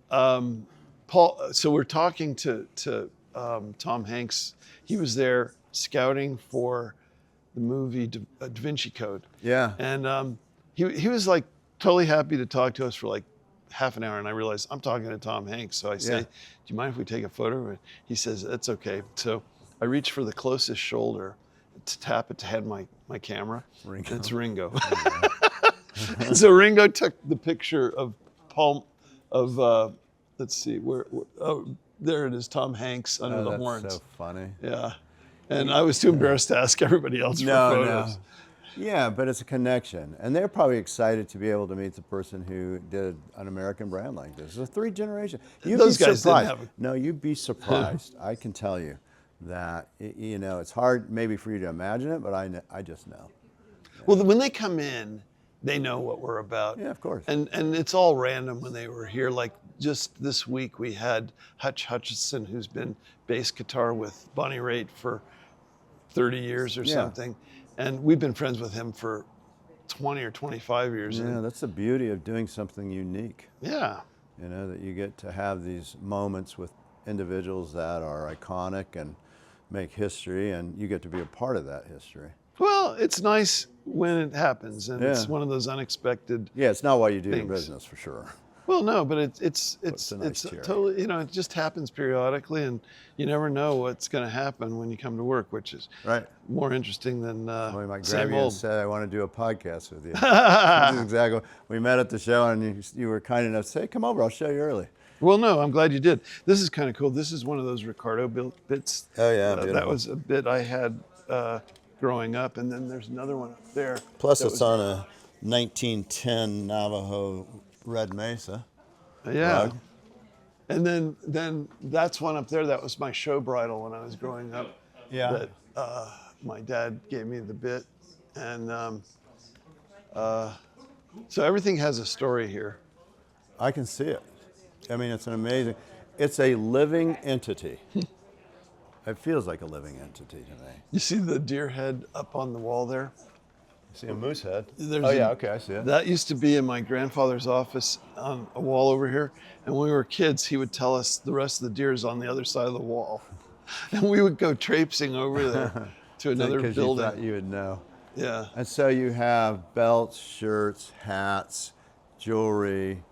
Paul. So we're talking to Tom Hanks. He was there scouting for the movie Da Vinci Code. Yeah. And he was like totally happy to talk to us for like half an hour. And I realized I'm talking to Tom Hanks. So I say, Yeah. "Do you mind if we take a photo?" And he says, "That's okay." So I reach for the closest shoulder to tap it to hand my camera. Ringo. And it's Ringo. And so Ringo took the picture of Paul, let's see, oh, there it is, Tom Hanks under the That's horns. so funny. Yeah. And I was too embarrassed to ask everybody else for photos. Yeah, but it's a connection. And they're probably excited to be able to meet the person who did an American brand like this. It's a 3 generation. You'd Those be guys didn't surprised. have a- No, you'd be surprised. I can tell you that, you know, it's hard maybe for you to imagine it, but I just know. Well, when they come in, they know what we're about. Yeah, of course. And it's all random when they were here. Like just this week, we had Hutch Hutchinson, who's been bass guitar with Bonnie Raitt for 30 years or Yeah. something. And we've been friends with him for 20 or 25 years. Yeah, And that's the beauty of doing something unique. yeah. You know, that you get to have these moments with individuals that are iconic and make history, and you get to be a part of that history. Well, it's nice when it happens, and it's Yeah. one of those unexpected. Yeah, it's not why you do your Things. business, for sure. Well, no, but it's a nice cherry. totally, you know, it just happens periodically, and you never know what's going to happen when you come to work, which is Right. more interesting than Well, you might grab same you and old. say, I want to do a podcast with you. This is exactly. We met at the show, and you were kind enough to say, come over, I'll show you early. Well, no, I'm glad you did. This is kind of cool. This is one of those Ricardo bits. Oh, yeah, that beautiful. was a bit I had growing up, and then there's another one up there. Plus, that it's was- on a 1910 Navajo Red Mesa. Yeah. rug. And then that's one up there. That was my show bridle when I was growing up. Yeah. That my dad gave me the bit, and so everything has a story here. I can see it. I mean, it's an amazing, it's a living entity. It feels like a living entity to me. You see the deer head up on the wall there? See a moose head? There's Oh, a- yeah, okay, I see it. That used to be in my grandfather's office on a wall over here. And when we were kids, he would tell us the rest of the deer is on the other side of the wall. And we would go traipsing over there to another Because building. you thought you would know. Yeah. And so you have belts, shirts, hats, jewelry.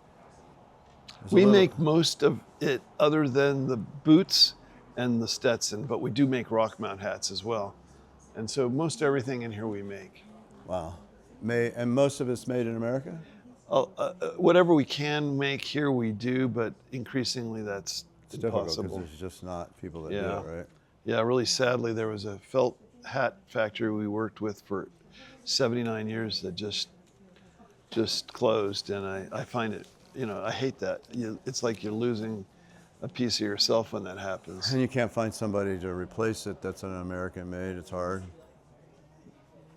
There's a We little- make most of it other than the boots and the Stetson, but we do make Rockmount hats as well. And so most everything in here we make. Wow. And most of it's made in America? Whatever we can make here, we do, but increasingly that's It's difficult because impossible. there's just not people that Yeah. do it, right? Yeah, really sadly, there was a felt hat factory we worked with for 79 years that just closed, and I find it, you know, I hate that. It's like you're losing a piece of yourself when that happens. And you can't find somebody to replace it that's an American made. It's hard.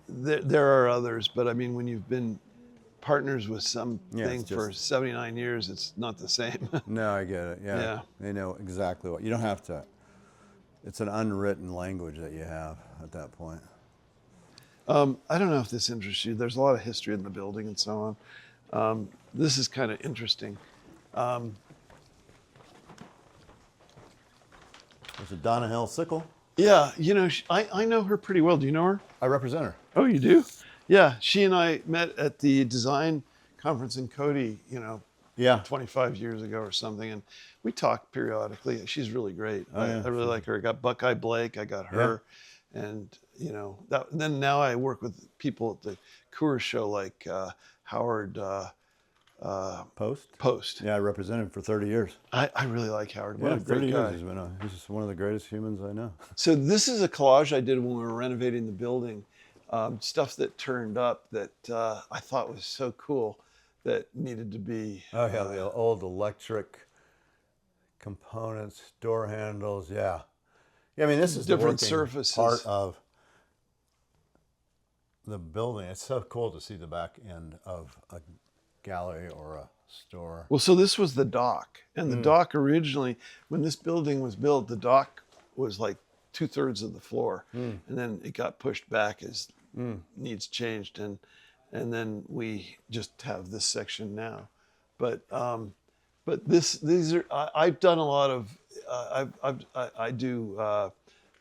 There are others, but I mean, when you've been partners with something it's for just- 79 years, it's not the same. No, I get it. Yeah. Yeah. They know exactly what. You don't have to. It's an unwritten language that you have at that point. I don't know if this interests you. There's a lot of history in the building and so on. This is kind of interesting. There's a Donna Hill sickle. Yeah, you know, I know her pretty well. Do you know her? I represent her. Oh, you do? Yeah, she and I met at the design conference in Cody, you know, Yeah. 25 years ago or something, and we talk periodically. She's really great. Oh, yeah. I really like her. I got Buckeye Blake, I got her, and you know, then now I work with people at the Coors show like Howard Post. Yeah, I represented him for 30 years. I really like Howard. What Yeah, a 30 great guy. years. He's just one of the greatest humans I know. So this is a collage I did when we were renovating the building. Stuff that turned up that I thought was so cool that needed to be. Oh, yeah, the old electric components, door handles, yeah. Yeah, I mean, this is Different the working surfaces. part of the building. It's so cool to see the back end of a gallery or a store. Well, so this was the dock. And the dock originally, when this building was built, the dock was like 2/3 of the floor. And then it got pushed back as needs changed. And then we just have this section now. But these are, I've done a lot of, I do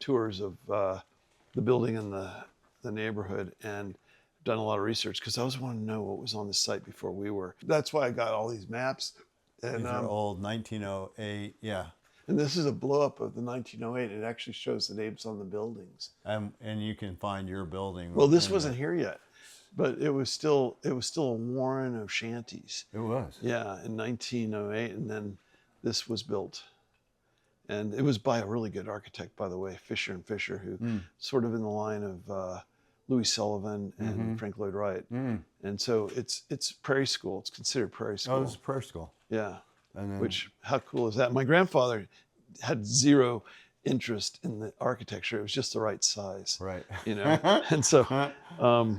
tours of the building and the neighborhood, and done a lot of research because I always wanted to know what was on the site before we were. That's why I got all these maps. And These are old 1908, yeah. and this is a blow up of the 1908. It actually shows the names on the buildings. And you can find your building. Well, this wasn't here yet, but it was still a warren of shanties. It was. Yeah, in 1908, and then this was built. And it was by a really good architect, by the way, Fisher and Fisher, who sort of in the line of Louis Sullivan and Frank Lloyd Wright. And so it's prairie school. It's considered prairie school. Oh, this is prairie school. Yeah. And then, Which, how cool is that? My grandfather had zero interest in the architecture. It was just the right size. right. You know? And so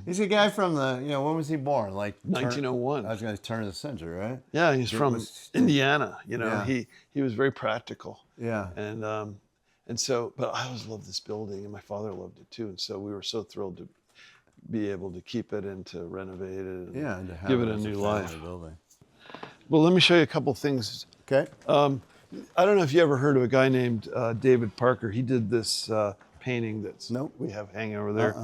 He's a guy from the, when was he born? Like 1901. I was going to turn of the century, right? Yeah, he's from Indiana. Yeah. He was very practical. Yeah. And so, but I always loved this building, and my father loved it too. And so we were so thrilled to be able to keep it and to renovate it and And to have give it a as new family life. building. Well, let me show you a couple things. Okay. I don't know if you ever heard of a guy named David Parker. He did this painting that's Nope. we have hanging over there.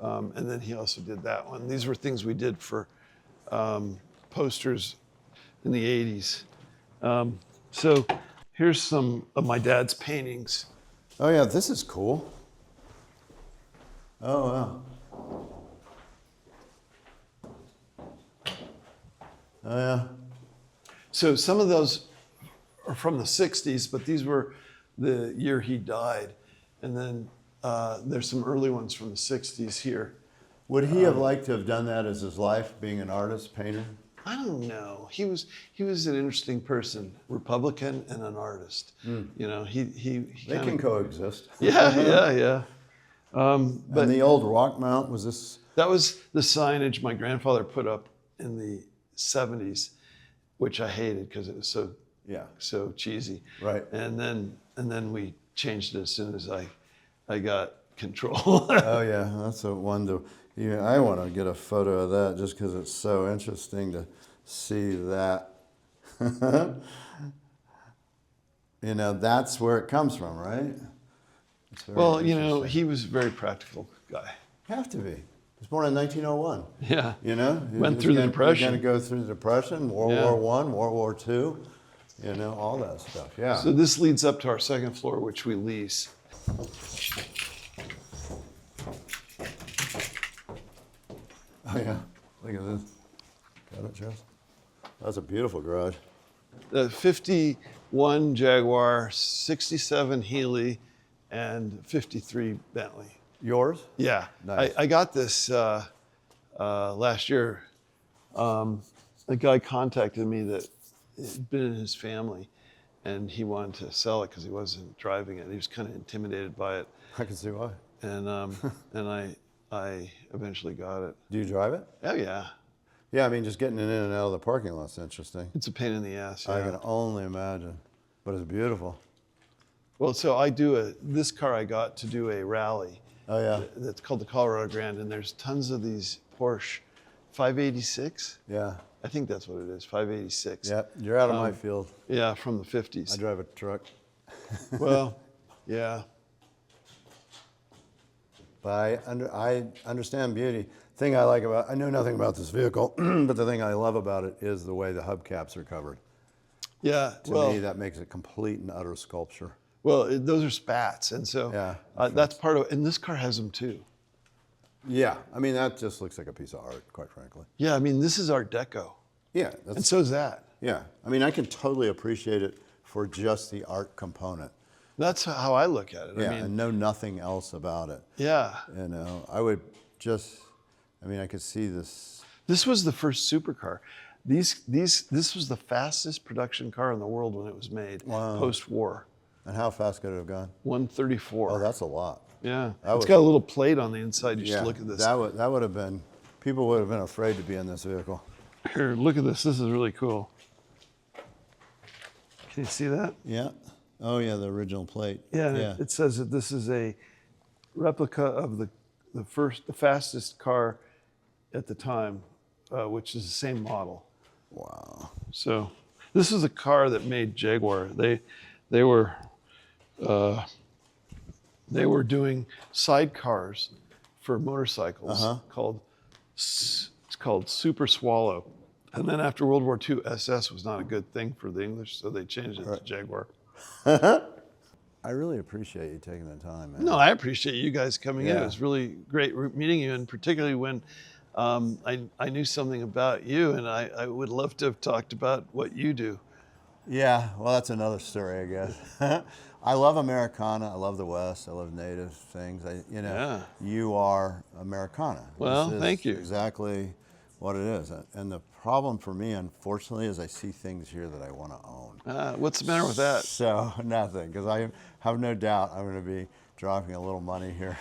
And then he also did that one. These were things we did for posters in the 80s. So here's some of my dad's paintings. Oh, yeah, this is cool. Oh, wow. Oh, yeah. So some of those are from the 60s, but these were the year he died. And then there's some early ones from the 60s here. Would he have liked to have done that as his life, being an artist, painter? I don't know. He was an interesting person, Republican and an artist. You know, he They can coexist. Yeah. But and the old Rockmount, was this? That was the signage my grandfather put up in the 70s, which I hated because it was so cheesy. Right. And then we changed it as soon as I got control. Oh yeah, that's a one to. I want to get a photo of that just because it's so interesting to see that. That's where it comes from, right? Well, he was a very practical guy. Have to be. He was born in 1901. Yeah. Went through the Depression. You're going to go through the Depression, World War I, World War II, all that stuff. Yeah. So this leads up to our second floor, which we lease. Oh yeah, look at this. Got it, Jess? That's a beautiful garage. The 51 Jaguar, 67 Healy, and 53 Bentley. Yours? Yeah. Nice. I got this last year. A guy contacted me that had been in his family, and he wanted to sell it because he wasn't driving it. He was kind of intimidated by it. I can see why. And I eventually got it. Do you drive it? Oh yeah. Yeah, I mean, just getting it in and out of the parking lot's interesting. It's a pain in the ass. Yeah. I can only imagine, but it's beautiful. Well, so this car I got to do a rally. Oh yeah. That's called the Colorado Grand, and there's tons of these Porsche 586. Yeah. I think that's what it is, 586. Yeah, you're out of my field. Yeah, from the 50s. I drive a truck. Well, yeah. But I understand beauty. Thing I like I know nothing about this vehicle, but the thing I love about it is the way the hubcaps are covered. Yeah. To me, that makes it complete and utter sculpture. Well, those are spats, and so that's part of it. And this car has them too. Yeah, I mean, that just looks like a piece of art, quite frankly. Yeah, I mean, this is Art Deco. Yeah. And so is that. Yeah, I mean, I can totally appreciate it for just the art component. That's how I look at it. Yeah, I mean, and know nothing else about it. Yeah. I would just, I could see this. This was the first supercar. This was the fastest production car in the world when it was made, post-war. And how fast could it have gone? 134. Oh, that's a lot. Yeah, it's got a little plate on the inside. You should look at this. That would have been, people would have been afraid to be in this vehicle. Here, look at this. This is really cool. Can you see that? Yeah. Oh yeah, the original plate. Yeah. It says that this is a replica of the fastest car at the time, which is the same model. Wow. So this is a car that made Jaguar. They were doing sidecars for motorcycles it's called Super Swallow. And then after World War II, SS was not a good thing for the English, so they changed it to Jaguar. I really appreciate you taking the time, man. No, I appreciate you guys coming in. It was really great meeting you, and particularly when I knew something about you, and I would love to have talked about what you do. Yeah, well, that's another story, I guess. I love Americana. I love the West. I love native things. You are Americana. Well, This is thank you. Exactly what it is. And the problem for me, unfortunately, is I see things here that I want to own. What's the matter with that? So, nothing, because I have no doubt I'm going to be dropping a little money here.